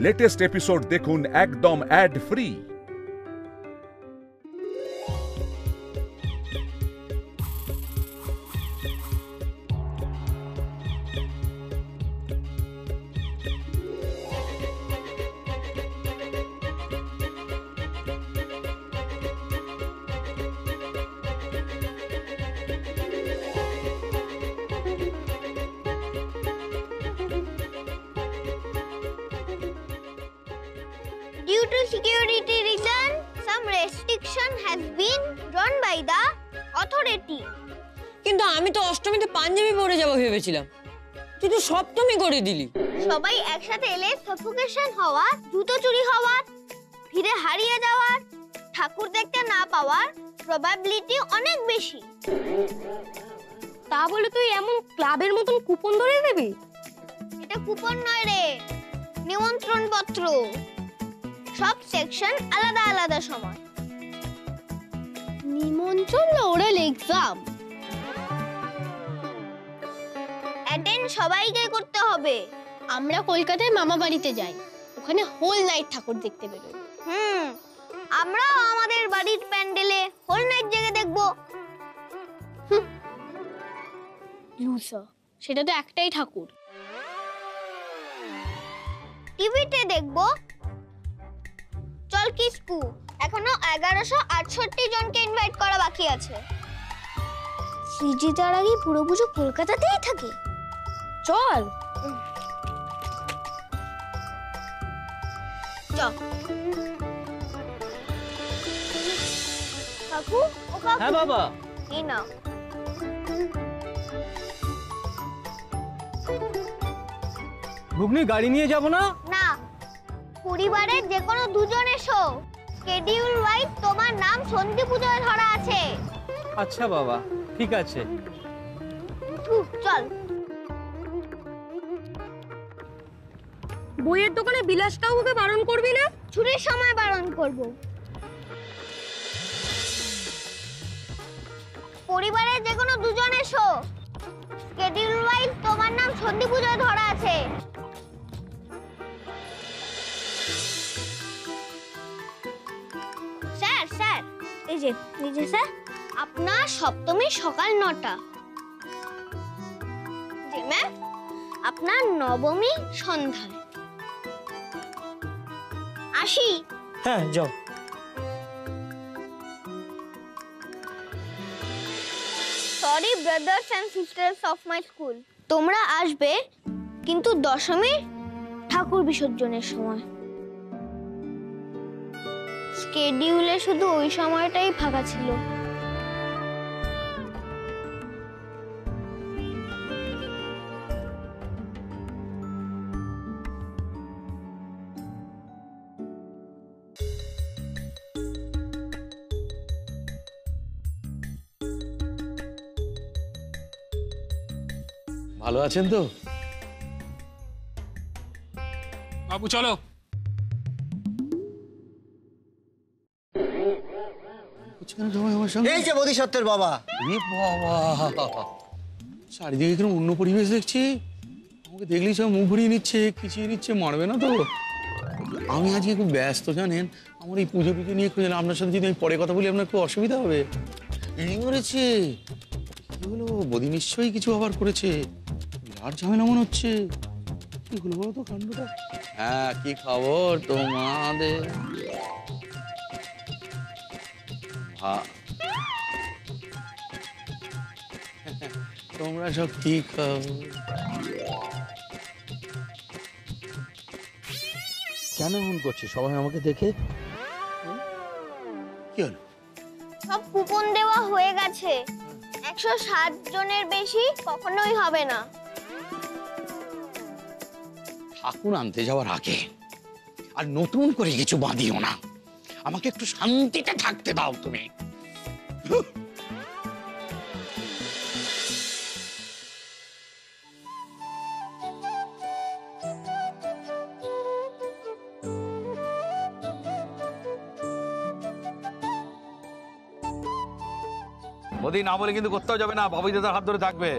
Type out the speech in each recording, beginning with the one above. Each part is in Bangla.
লেটেস্ট এপিসোড দেখুন একদম add free. Due to security reason, some restriction has been drawn by the authority. কিন্তু আমি তো অষ্টমীতে পাঞ্জাবি পরে যাব ভেবেছিলাম, তুই তো সপ্তমী করে দিলি। সবাই একসাথে এলে সাফোকেশন হওয়া, জুতো চুরি হওয়ার, ভিড়ে হারিয়ে যাওয়ার, ঠাকুর দেখতে না পাওয়ার প্রবাবিলিটি অনেক বেশি। তা বলে তুই এমন ক্লাবের মতন কুপন ধরে দেবি? এটা কুপন নয় রে, নিমন্ত্রণ পত্র। সব সেকশন আলাদা আলাদা সময়। নিমন্ত্রণ না ওরাল এক্সাম। অ্যাটেন্ড সবাইকে করতে হবে। আমরা কলকাতায় মামা বাড়িতে যাই, ওখানে হোল নাইট ঠাকুর দেখতে বেরোই। আমরাও আমাদের বাড়ির প্যান্ডেলে হোল নাইট জেগে দেখবো। লুসা, সেটা তো একটাই ঠাকুর। টিভিতে দেখবো। চল কিসকু, এখনো 1168 জনকে ইনভাইট করা বাকি আছে। শ্রীজিতার আগে পুরো পুজো কলকাতাতেই থাকে। চল চল কাকু, ও কাকু। হ্যাঁ বাবা। এই নাও। ঘুগনি গাড়ি নিয়ে যাব না? না, পরিবারের যে কোনো দুজন এসো। শিডিউল ওয়াইজ তোমার নাম সন্ধি পূজায় ধরা আছে। আচ্ছা বাবা, ঠিক আছে। চল। বইয়ের দোকানে বিলাস কাকুকে বারণ করবি না? ছুটির সময় বারণ করব। পরিবারের যে কোনো দুজন এসো। শিডিউল ওয়াইজ তোমার নাম সন্ধি পূজায় ধরা আছে। স্যার স্যার, এই যে স্যার, আপনার সপ্তমী সকাল 9টা। জি ম্যাম, আপনার নবমী সন্ধ্যায়। আসি। হ্যাঁ যাও। Sorry brothers and sisters of my school, তোমরা আসবে কিন্তু দশমী ঠাকুর বিসর্জনের সময়। স্কেডিউলে শুধু ওই সময়টাই ফাঁকা ছিল। ভালো আছেন তো? বাবু চলো। এই যে বোধিসত্ত্বের বাবা। চারিদিকে কিরকম অন্য পরিবেশ দেখছি। আমাকে দেখলেই সব মুখ ঘুরিয়ে নিচ্ছে, খিচিয়ে নিচ্ছে, মারবে না তো? আমি আজকে খুব ব্যস্ত জানেন, আমার এই পুজো পুজো নিয়ে খুঁজে আপনার সাথে যদি আমি পরে কথা বলি আপনার খুব অসুবিধা হবে। এই মরেছে কি হলো? বদি নিশ্চয়ই কিছু আবার করেছে, বিরাট ঝামেলা মনে হচ্ছে। কি হলো বলো তো কাণ্ডটা? হ্যাঁ, কি খবর তোমাদের? তোমরা সব কি খবর? কেন এমন করছে সবাই আমাকে দেখে? কি হলো? সব কুপন দেওয়া হয়ে গেছে। 107 জনের বেশি কখনোই হবে না। ঠাকুর আনতে যাওয়ার আগে আর নতুন করে কিছু বাঁধিও না। আমাকে একটু শান্তিতে থাকতে দাও তুমি। বদি না বলে কিন্তু কোথাও যাবে না, বাবুই দাদার হাত ধরে থাকবে।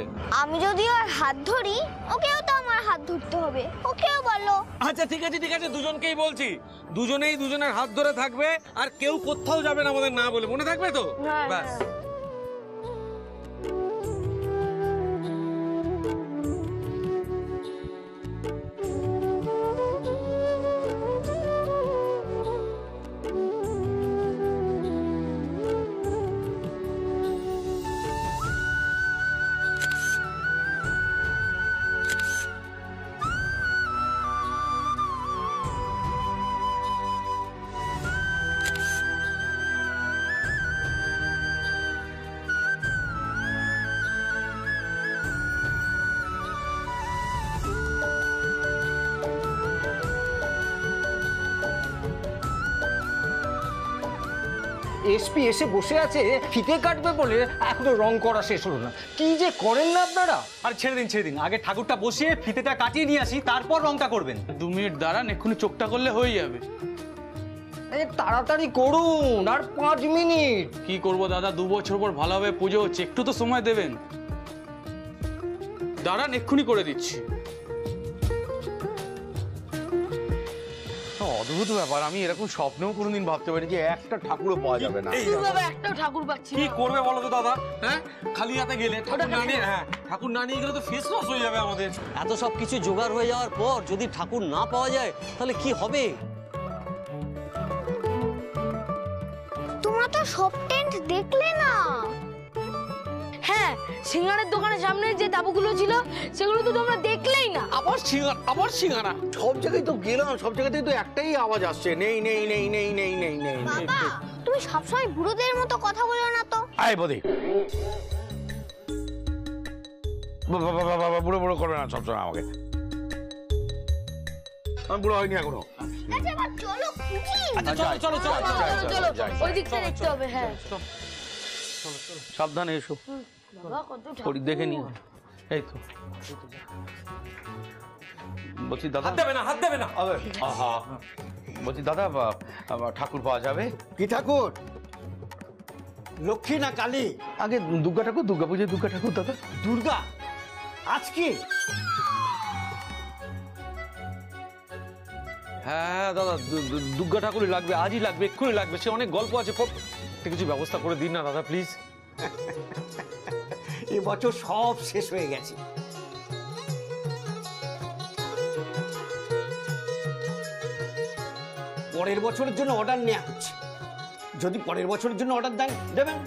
আমি যদি ওর হাত ধরি, ওকেও তো আমার আমার হাত ধরতে হবে, ওকেও বলো। আচ্ছা ঠিক আছে ঠিক আছে, দুজনকেই বলছি, দুজনেই দুজনের হাত ধরে থাকবে আর কেউ কোথাও যাবে না আমাদের না বলে, মনে থাকবে তো? ব্যাস। এসপি এসে বসে আছে ফিতে কাটবে বলে এখনো রং করা শেষ হলো না। কি যে করেন না আপনারা। আর ছেড়ে দিন, আগে ঠাকুরটা বসিয়ে ফিতেটা কাটিয়ে নিয়ে আসি, তারপর রংটা করবেন। 2 মিনিট দাঁড়ান, এক্ষুনি চোখটা করলে হয়ে যাবে। তাড়াতাড়ি করুন, আর 5 মিনিট। কি করব দাদা, 2 বছর পর ভালোভাবে পুজো হচ্ছে, একটু তো সময় দেবেন। দাঁড়ান, এক্ষুনি করে দিচ্ছি। অদ্ভুত ব্যাপার, আমি এরকম স্বপ্নেও কোনোদিন ভাবতে পারি যে একটা ঠাকুরও পাওয়া যাবে না। একটাও ঠাকুর পাচ্ছি কি করবে বলো তো দাদা? হ্যাঁ, খালি হাতে গেলে ঠাকুর না নিয়ে, হ্যাঁ ঠাকুর না নিয়ে গেলে তো ফেস লস হয়ে যাবে আমাদের। এত সব কিছু জোগাড় হয়ে যাওয়ার পর যদি ঠাকুর না পাওয়া যায় তাহলে কি হবে? তোমরা তো সব টেন্ট দেখলে না। হ্যাঁ, সিঙ্গারের দোকানের সামনে যে তাঁবুগুলো ছিল সেগুলো তো তোমরা দেখলেই না। আবার সিঙ্গারা। সব জায়গায় তো গেলাম, সব জায়গাতেই তো একটাই আওয়াজ আসছে, নেই নেই নেই নেই নেই নেই নেই। বাবা, তুমি সবসময় বুড়োদের মতো কথা বলো না তো। আয় বদি, বুড়ো বুড়ো করবে না সবসময় আমাকে। আমি বুড়ো হয়নি এখনো। আচ্ছা এবার চলো খুঁজি। চলো চলো চলো চলো, ওই দিকটা দেখতে হবে। হ্যাঁ সাবধানে এসো, বাবা, কত ওদিক দেখে নিও। এই তো বলছি দাদা, হাত দেবে না, হাত দেবে না। আহা, বলছি দাদা, ঠাকুর পাওয়া যাবে? কি ঠাকুর? লক্ষ্মী না কালী? আগে দুর্গা ঠাকুর, দুর্গা পুজোয় দুর্গা ঠাকুর দাদা। দুর্গা? আজকে? হ্যাঁ দাদা, দুর্গা ঠাকুরই লাগবে, আজই লাগবে, এক্ষুনি লাগবে। সে অনেক গল্প আছে, কিছু ব্যবস্থা করে দিন না দাদা প্লিজ। এবছর সব শেষ হয়ে গেছে। পরের বছরের জন্য অর্ডার নেওয়া হচ্ছে, যদি পরের বছরের জন্য অর্ডার দেন দেবেন।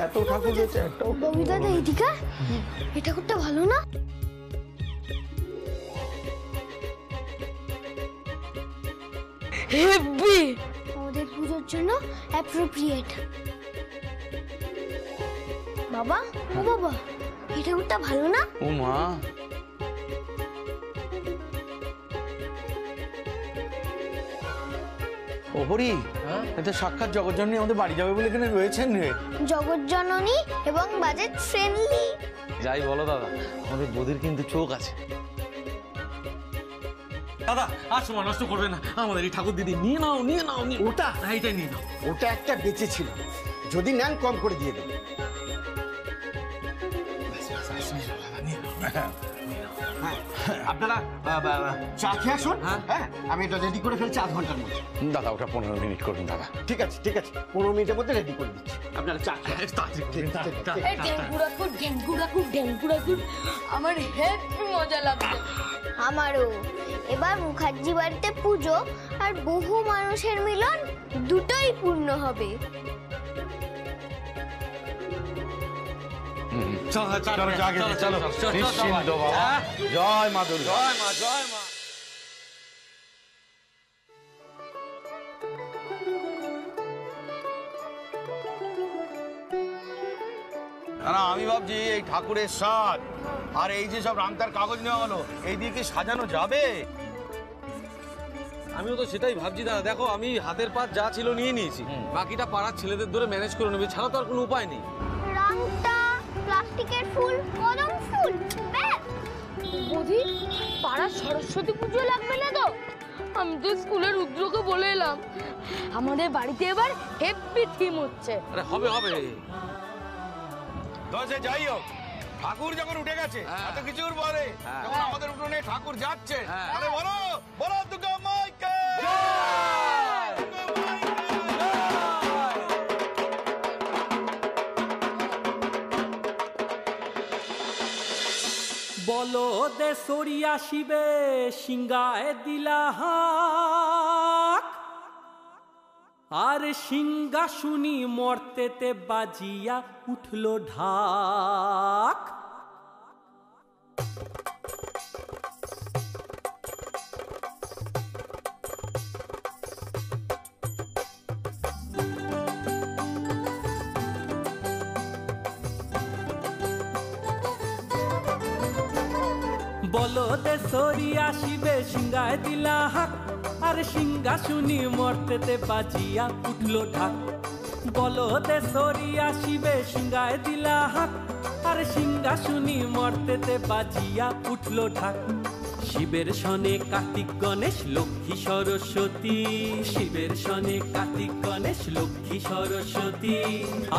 এত ঠাকুর রয়েছে, একটাও বাবু দাদা এদিকে, এই ঠাকুরটা ভালো না? হেভি, আমাদের পুজোর জন্য অ্যাপ্রোপ্রিয়েট। বাবা, ও বাবা, এই ঠাকুরটা ভালো না? ও মা, ও হরি, এটা সাক্ষাৎ জগজ্জননী আমাদের বাড়ি যাবে বলে এখানে রয়েছেন রে। জগজ্জননী এবং বাজেট ফ্রেন্ডলি। যাই বলো দাদা, আমাদের বদির কিন্তু চোখ আছে। দাদা আর সময় নষ্ট করবে না, আমাদের এই ঠাকুর দিদি নিয়ে নাও, নিয়ে নাও। ওটা? এইটাই নিয়ে নাও। ওটা একটা বেঁচে ছিল, যদি নেন কম করে দিয়ে দেবেন। আপনারা চা খেয়ে আসুন। হ্যাঁ, আমি এটা রেডি করে ফেলছি 8 ঘন্টার মধ্যে। দাদা ওটা 15 মিনিট করুন দাদা। ঠিক আছে ঠিক আছে, 15 মিনিটের মধ্যে রেডি করে দিচ্ছি। আপনারা চা আমার হেভি মজা লাগছে। আমারও। এবার মুখার্জি বাড়িতে পুজো আর বহু মানুষের মিলন, দুটোই পূর্ণ হবে। চলো চলো, নিশ্চিন্ত বাবা। জয় মা দুর্গা। জয় মা, জয় মা। না আমি ভাবছি এই ঠাকুরের সাজ আর এই যে সব রান্তার কাগজ নেওয়া হলো, এই দিয়ে কি সাজানো যাবে? আমিও তো সেটাই ভাবছি দাদা। দেখো, আমি হাতের পাত যা ছিল নিয়ে নিয়েছি, বাকিটা পাড়ার ছেলেদের ধরে ম্যানেজ করে নেবে, ছাড়া তো আর কোনো উপায় নেই। রাংটা, প্লাস্টিকের ফুল, কদম ফুল, ব্যাস। বৌদি, পাড়ার সরস্বতী পুজো লাগবে না তো? আমি তো স্কুলের রুদ্রকে বলে এলাম আমাদের বাড়িতে এবার হেপি থিম হচ্ছে। আরে হবে হবে। দশে যাই হোক, ঠাকুর যখন উঠে গেছে এত কিছুর পরে যখন আমাদের উঠোনে ঠাকুর যাচ্ছে, আরে বলো বলো দুর্গা মাইকে বলো দে সরিয়া শিবে সিংগায় দিলা হাক, আর সিংহা শুনি মর্তেতে বাজিয়া উঠল ঢাক। বলো দে সরিয়া শিবে সিংহায় দিলা হাক, আর সিংহা শুনি মর্তেতে বাজিয়া উঠল ঢাক। বলো দে সরিয়া শিবে সিংহায় দিলা হাক, আর সিংহা শুনি মর্তেতে বাজিয়া উঠল ঢাক। শিবের সনে কার্তিক গণেশ লক্ষ্মী সরস্বতী, শিবের সনে কার্তিক গণেশ লক্ষ্মী সরস্বতী।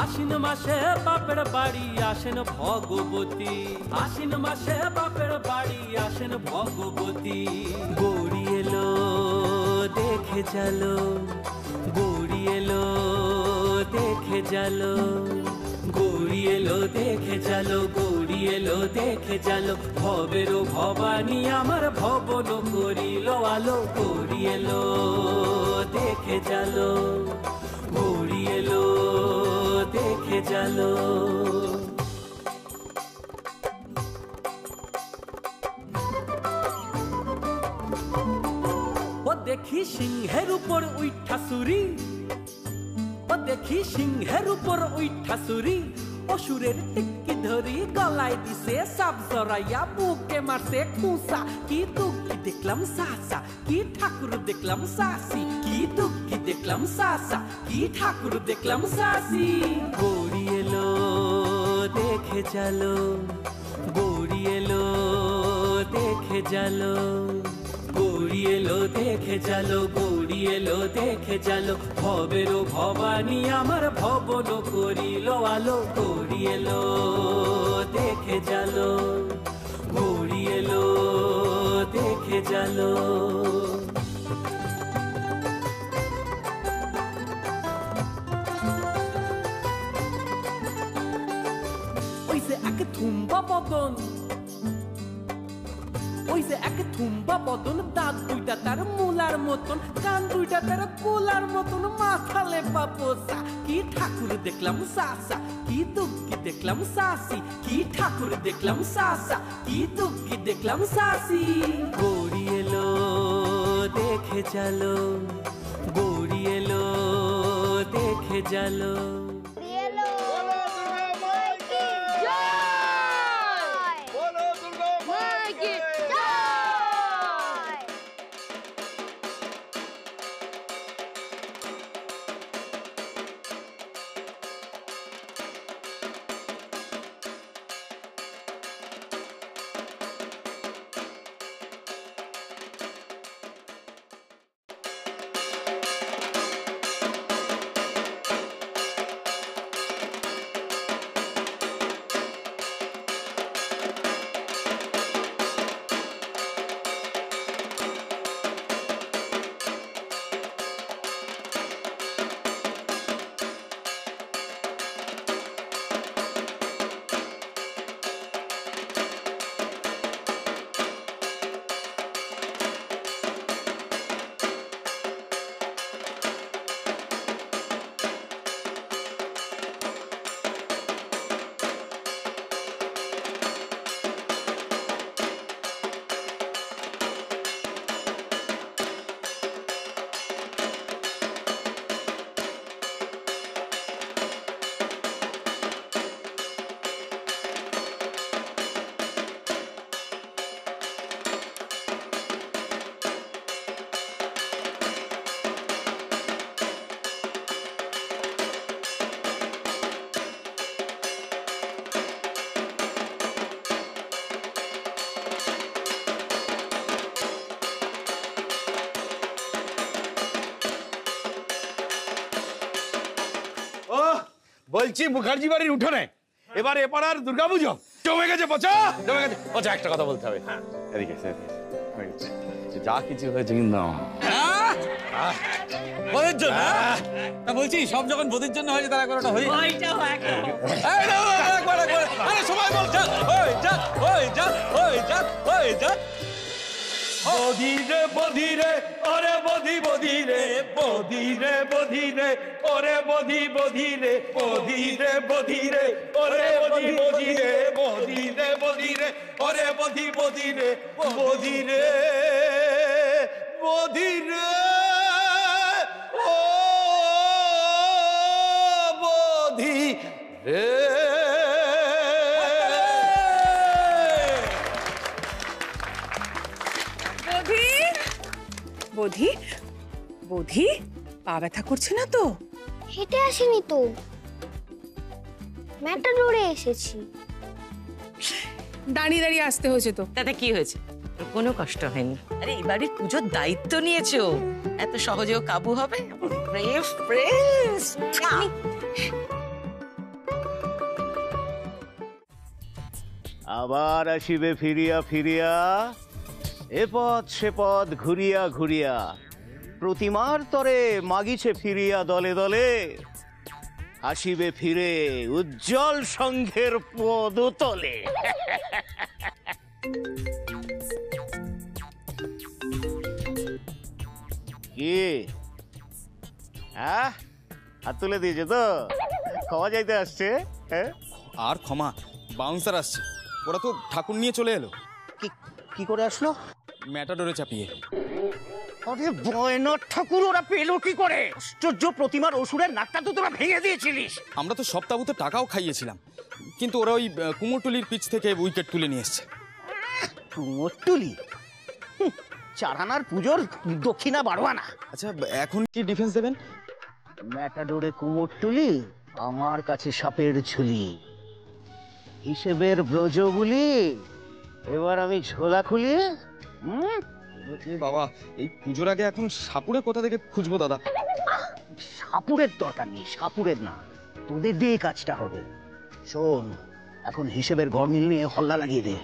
আশ্বিন মাসে বাপের বাড়ি আসেন ভগবতী, আশ্বিন মাসে বাপের বাড়ি আসেন ভগবতী। গৌরী এলো দেখে জালো, গৌরী এলো দেখে জালো, গৌরী এলো দেখে জালো, গৌরী এলো দেখে জালো। ভবেরও ভবানী আমার ভবন করিল আলো, গৌরী এলো দেখে জালো, গৌরী এলো দেখে জালো। ও দেখি সিংহের উপর উইঠা সুরি, ও দেখি সিংহের উপর উইঠা সুরি। অসুরের টিক্কি ধরি গলায় দিছে সাপ জড়াইয়া, বুকে মারছে খুঁসা। কি দুঃখী দেখলাম সাসা, কি ঠাকুর দেখলাম সাসি, কি দুঃখী দেখলাম সাসা, কি ঠাকুর দেখলাম সাসি। গৌরী এলো দেখে জালো, গৌরী এলো দেখে জালো, গৌরী এলো দেখে জালো, গৌরী এলো দেখে জালো। ভবেরও ভবানী আমার ভবন করিল আলো, গৌরী এলো দেখে জালো, গৌরী এলো দেখে জালো। ওই যে এক থুম্বা বদন, ওই যে এক থুম্বা বদন, দাঁত দুইটা তার মূলার মতন, কান দুইটা তার কোলার মতন, মাথা লেপা পোষা। কি ঠাকুর দেখলাম সাসা, কি দুঃখী দেখলাম সাসি, কি ঠাকুর দেখলাম সাসা, কি দুঃখী দেখলাম সাসি। গৌরী এলো দেখে জালো, গৌরী এলো দেখে জালো। বলছি মুখার্জি বাড়ির উঠোনে এবার এপাড়ার দুর্গাপুজো জমে গেছে পচা, জমে গেছে পচা। একটা কথা বলতে হবে, এদিকে যা কিছু হয়েছে কিন্তু বদির জন্য তা বলছি, সব যখন বদির জন্য হয়েছে তারা কোনোটা হয়ে আরে সবাই বল যাক ওই যাক ওই যাক ওই যাক ওই যাক। বধিরে বধিরে ওরে বধি বধিরে, বধিরে বধিরে ওরে বধি বধিরে, বধিরে বধিরে ওরে বধি বধিরে, বধিরে বধিরে ওরে বধি বধিরে, বধিরে বধিরে ও বধি রে। বধি বধি পা ব্যথা করছে না তো? হেঁটে আসিনি তো, ম্যাটাডোরে এসেছি। দাঁড়িয়ে দাঁড়িয়ে আসতে হয়েছে তো। তাতে কি হয়েছে? কোনো কষ্ট হয়নি। আরে এই বাড়ির পুজোর দায়িত্ব নিয়েছো, এত সহজেও কাবু হবে? আবার আসিবে ফিরিয়া ফিরিয়া, এ পথ সে পথ ঘুরিয়া ঘুরিয়া, প্রতিমার তরে মাগিছে ফিরিয়া দলে দলে, আসিবে ফিরে উজ্জ্বল সংঘের পদতলে। কি হাত তুলে দিয়েছে তো? ক্ষমা যাইতে আসছে? হ্যাঁ আর ক্ষমা, বাউন্সার আসছে, ওরা তো ঠাকুর নিয়ে চলে এলো। কি করে আসলো? ম্যাটাডোরে চাপিয়ে। আরে ভয়নাথ ঠাকুর ওরা পেলো কি করে? আশ্চর্য, প্রতিমার অসুরের নাকটা তো তোরা ভেঙে দিয়েছিলিস। আমরা তো সব তাবুতে টাকাও খাইয়েছিলাম, কিন্তু ওরা ওই কুমোরটুলির পিচ থেকে উইকেট তুলে নিয়ে এসছে। কুমোরটুলি? চারানার পুজোর দক্ষিণা 12 আনা। আচ্ছা এখন কি ডিফেন্স দেবেন? ম্যাটাডোরে কুমোরটুলি, আমার কাছে সাপের ঝুলি, হিসেবের ব্রজগুলি, এবার আমি ঝোলা খুলি। বাবা, এই পুজোর আগে এখন সাপুরে কোথা থেকে খুঁজবো দাদা? সাপুরের দরকার নেই, সাপুরের না, তোদের দিয়ে কাজটা হবে। শোন, এখন হিসেবের গরমিল নিয়ে হল্লা লাগিয়ে দে,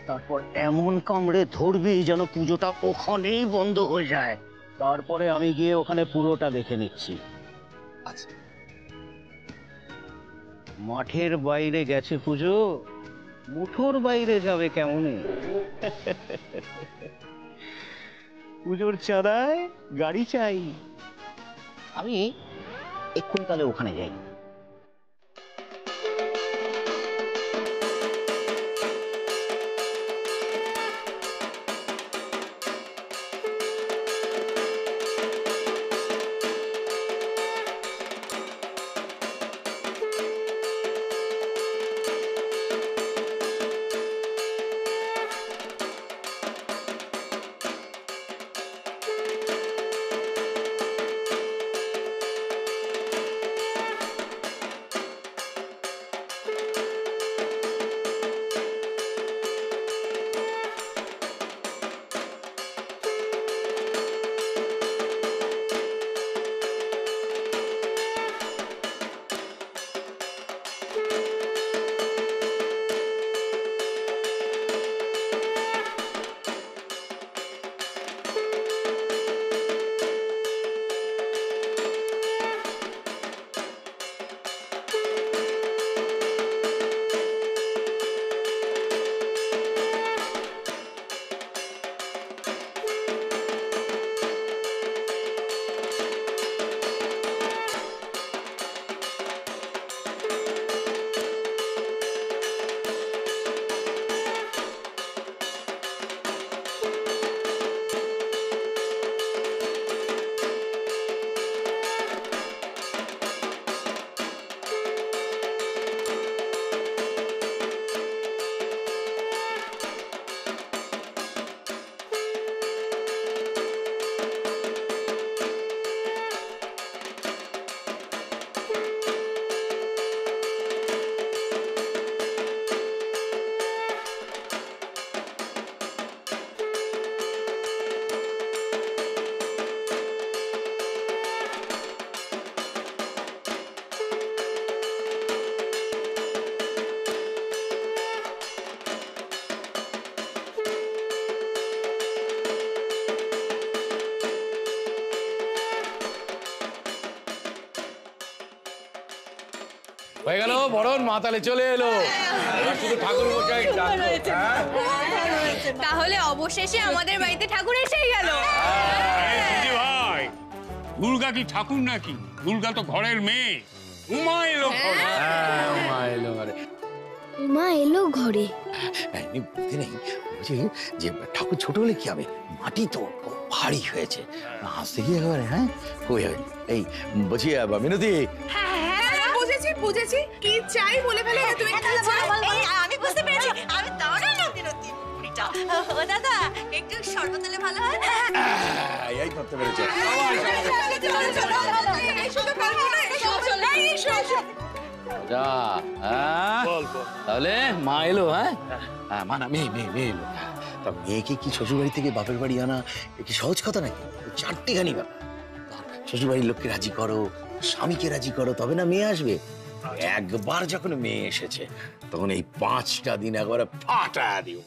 তারপর এমন কামড়ে ধরবি যেন পুজোটা ওখানেই বন্ধ হয়ে যায়। তারপরে আমি গিয়ে ওখানে পুরোটা দেখে নিচ্ছি। আচ্ছা। মাঠের বাইরে গেছে পুজো, মুঠোর বাইরে যাবে কেমনে? পুজোর চাঁদায় গাড়ি চাই। আমি এক্ষুনি তাহলে ওখানে যাই। হয়ে গেল বরণ, মা তাহলে চলে এলো। এবার শুধু ঠাকুর মশাই ডাকবো। তাহলে অবশেষে আমাদের বাড়িতে ঠাকুর এসেই গেল। ভাই, দুর্গা কি ঠাকুর নাকি? দুর্গা তো ঘরের মেয়ে। উমা এলো ঘরে। উমা এলো ঘরে। মা এলো ঘরে। বুঝতে নেই বলছি যে ঠাকুর ছোট হলে কি হবে, মাটি তো ভারী হয়েছে, আসতে গিয়ে একেবারে হ্যাঁ হয়ে যাবে। এই বলছি মিনতি, বুঝেছি বুঝেছি, কি চাই বলে ফেলো। তুমি কি চাই? আমি বুঝতে পেরেছি, আমি দাঁড়াই না বিরতি বুড়িটা। ও দাদা, একটু শরবত হলে ভালো হয়। এই করতে পেরেছে। তাহলে মা এলো। হ্যাঁ মা না মেয়ে, মেয়ে এলো। তা মেয়েকে কি শ্বশুর বাড়ি থেকে বাপের বাড়ি আনা কি সহজ কথা নাকি? 4টেখানি ব্যাপার। শ্বশুর বাড়ির লোককে রাজি করো, স্বামীকে রাজি করো, তবে না মেয়ে আসবে। একবার যখন মেয়ে এসেছে তখন এই 5টা দিন একবারে ফাটা দিও।